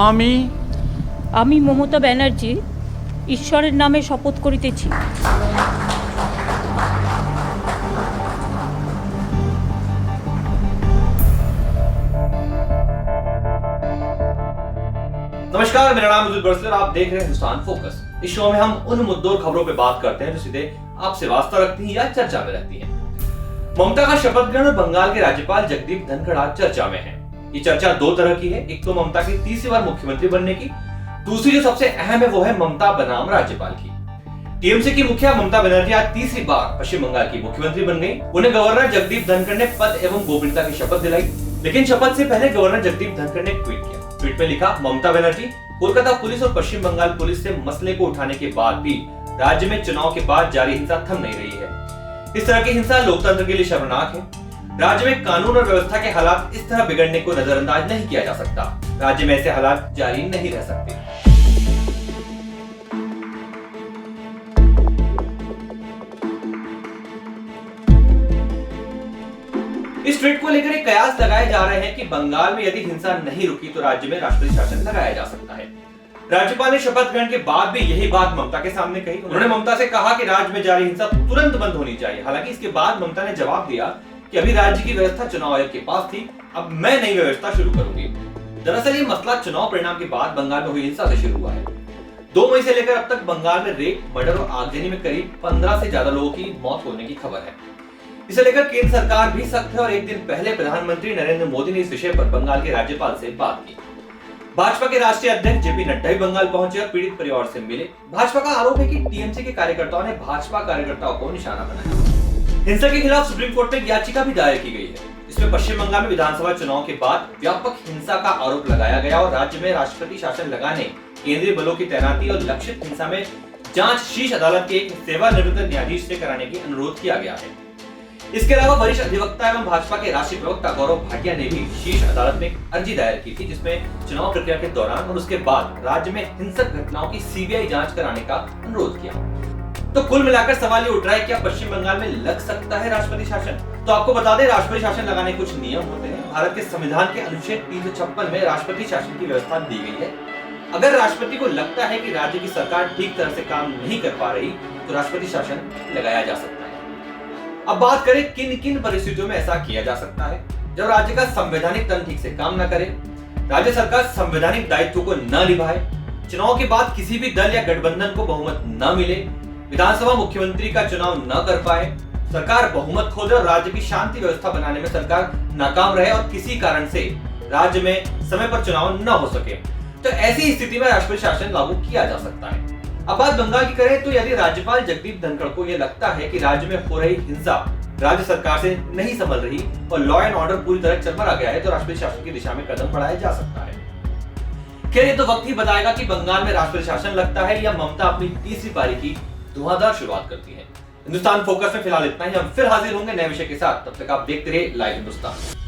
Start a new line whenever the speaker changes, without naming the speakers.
আমি
আমি মমতা ব্যানার্জি ঈশ্বরের নামে শপথ করিতেছি।
नमस्कार, मेरा नाम है बरसर। आप देख रहे हैं हिंदुस्तान फोकस। इस शो में हम उन मुद्दों और खबरों पे बात करते हैं जो सीधे आपसे वास्ता रखती हैं या चर्चा में रहती हैं। ममता का शपथ ग्रहण और बंगाल के राज्यपाल जगदीप धनखड़ आज चर्चा में है। ये चर्चा दो तरह की है। एक तो ममता की तीसरी बार मुख्यमंत्री बनने की, दूसरी जो सबसे अहम है वो है ममता बनाम राज्यपाल की। टीएमसी की मुखिया ममता बनर्जी आज तीसरी बार पश्चिम बंगाल की मुख्यमंत्री बन गई। उन्हें गवर्नर जगदीप धनखड़ ने पद एवं गोपनीयता की शपथ दिलाई, लेकिन शपथ से पहले गवर्नर जगदीप धनखड़ ने ट्वीट किया। ट्वीट में लिखा, ममता बनर्जी कोलकाता पुलिस और पश्चिम बंगाल पुलिस से मसले को उठाने के बाद भी राज्य में चुनाव के बाद जारी हिंसा थम नहीं रही है। इस तरह की हिंसा लोकतंत्र के लिए शर्मनाक है। राज्य में कानून और व्यवस्था के हालात इस तरह बिगड़ने को नजरअंदाज नहीं किया जा सकता। राज्य में ऐसे हालात जारी नहीं रह सकते। इस ट्वीट को लेकर कयास लगाए जा रहे हैं कि बंगाल में यदि हिंसा नहीं रुकी तो राज्य में राष्ट्रपति शासन लगाया जा सकता है। राज्यपाल ने शपथ ग्रहण के बाद भी यही बात ममता के सामने कही। उन्होंने ममता से कहा कि राज्य में जारी हिंसा तुरंत बंद होनी चाहिए। हालांकि इसके बाद ममता ने जवाब दिया कि अभी राज्य की व्यवस्था चुनाव आयोग के पास थी, अब मैं नई व्यवस्था शुरू करूंगी। दरअसल ये मसला चुनाव परिणाम के बाद बंगाल में हुई हिंसा से शुरू हुआ है। 2 मई से लेकर अब तक बंगाल में रेप, मर्डर और आगजनी में करीब 15 से ज्यादा लोगों की मौत होने की खबर है। इसे लेकर केंद्र सरकार भी सख्त है और एक दिन पहले प्रधानमंत्री नरेंद्र मोदी ने इस विषय पर बंगाल के राज्यपाल से बात की। भाजपा के राष्ट्रीय अध्यक्ष जेपी नड्डा भी बंगाल पहुंचे और पीड़ित परिवार से मिले। भाजपा का आरोप है कि टीएमसी के कार्यकर्ताओं ने भाजपा कार्यकर्ताओं को निशाना बनाया। हिंसा के खिलाफ सुप्रीम कोर्ट में याचिका भी दायर की गई है। इसमें पश्चिम बंगाल में विधानसभा चुनाव के बाद व्यापक हिंसा का आरोप लगाया गया और राज्य में राष्ट्रपति शासन लगाने, केंद्रीय बलों की तैनाती और लक्षित हिंसा में जांच शीर्ष अदालत के एक सेवानिवृत्त न्यायाधीश से कराने की अनुरोध किया गया है। इसके अलावा वरिष्ठ अधिवक्ता एवं भाजपा के राष्ट्रीय प्रवक्ता गौरव भाटिया ने भी शीर्ष अदालत में एक अर्जी दायर की थी, जिसमें चुनाव प्रक्रिया के दौरान और उसके बाद राज्य में हिंसक घटनाओं की सीबीआई जांच कराने का अनुरोध किया। तो कुल मिलाकर सवाल ये उठ रहा है, क्या पश्चिम बंगाल में लग सकता है राष्ट्रपति शासन? तो आपको बता दें, राष्ट्रपति शासन लगाने कुछ नियम होते हैं। भारत के संविधान के अनुच्छेद 356 में राष्ट्रपति शासन की व्यवस्था दी गई है। अगर राष्ट्रपति को लगता है कि राज्य की सरकार ठीक तरह से काम नहीं कर पा रही तो राष्ट्रपति शासन लगाया जा सकता है। अब बात करें किन किन परिस्थितियों में ऐसा किया जा सकता है। जब राज्य का संवैधानिक तंत्र ठीक से काम न करे, राज्य सरकार संवैधानिक दायित्व को न निभाए, चुनाव के बाद किसी भी दल या गठबंधन को बहुमत न मिले, विधानसभा मुख्यमंत्री का चुनाव न कर पाए, सरकार बहुमत खो दे और राज्य की शांति व्यवस्था बनाने में सरकार नाकाम रहे और किसी कारण से राज्य में समय पर चुनाव न हो सके, तो ऐसी स्थिति में राष्ट्रपति शासन लागू किया जा सकता है। अब बात बंगाल की करें तो यदि राज्यपाल जगदीप धनखड़ को यह लगता है कि राज्य में हो रही हिंसा राज्य सरकार से नहीं संभल रही और लॉ एंड ऑर्डर पूरी तरह चरमरा गया है, तो राष्ट्रपति शासन की दिशा में कदम बढ़ाया जा सकता है। खैर, ये तो वक्त ही बताएगा कि बंगाल में राष्ट्रपति शासन लगता है या ममता अपनी तीसरी पारी की धुआंधार शुरुआत करती है। हिंदुस्तान फोकस में फिलहाल इतना ही। हम फिर हाजिर होंगे नए विषय के साथ। तब तक आप देखते रहिए लाइव हिंदुस्तान।